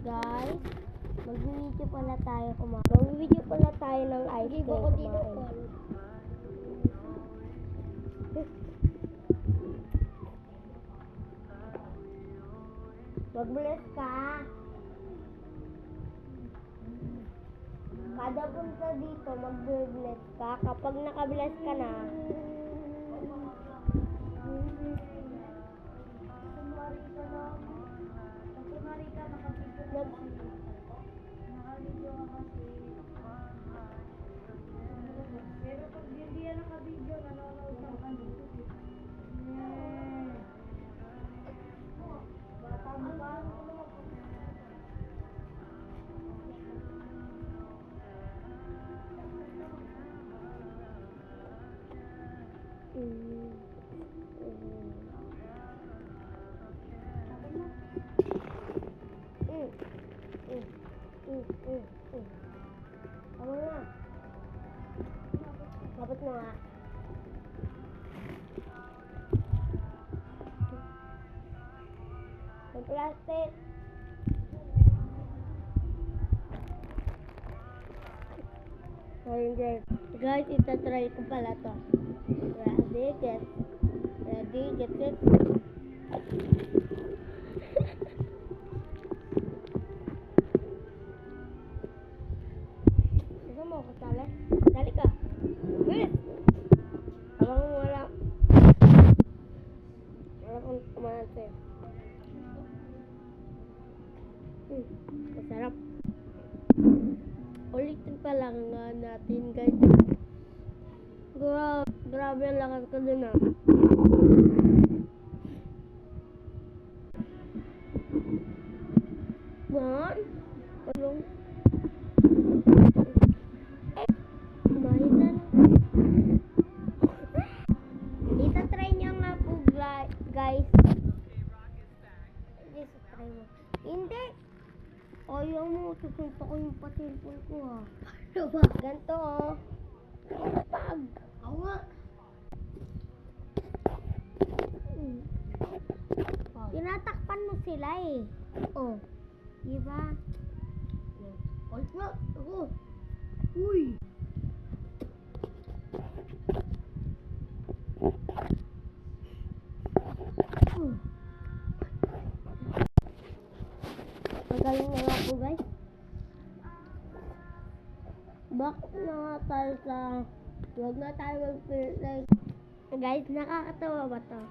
Guys, mag-video pala tayo kumain. Mag-video pala tayo ng ice cream kumain. Mag-bless ka. Kada punta dito, mag-bless ka. Kapag naka-bless ka na, pero pag hindi yan nakabidyo, nanonood ng ano. Bata mo ba? Tama na. Dapat na nga. May plastic. Ayun guys, itatry ko pala to. Ready, get it. Gusto mo ko tali? Tali ka. Bilis! Habang wala kang kumanan sa'yo. Masarap. Ulitin pa lang natin guys. Grabe ang lakas ko dun ah. One. Palong. Mahinan. Itatry niya nga po guys. Try mo. Hindi. Ayaw mo. Susunta ko yung patilpon ko ha. Ano ba? Ganto oh. Pag. Ako nga. Tinatakpan mo sila eh. Oh. Diba? Ay nga, ako. Uy. Magaling na nga po guys. Back na nga tayo sa... Huwag na tayo mag-play. Guys, nakakatawa ba to?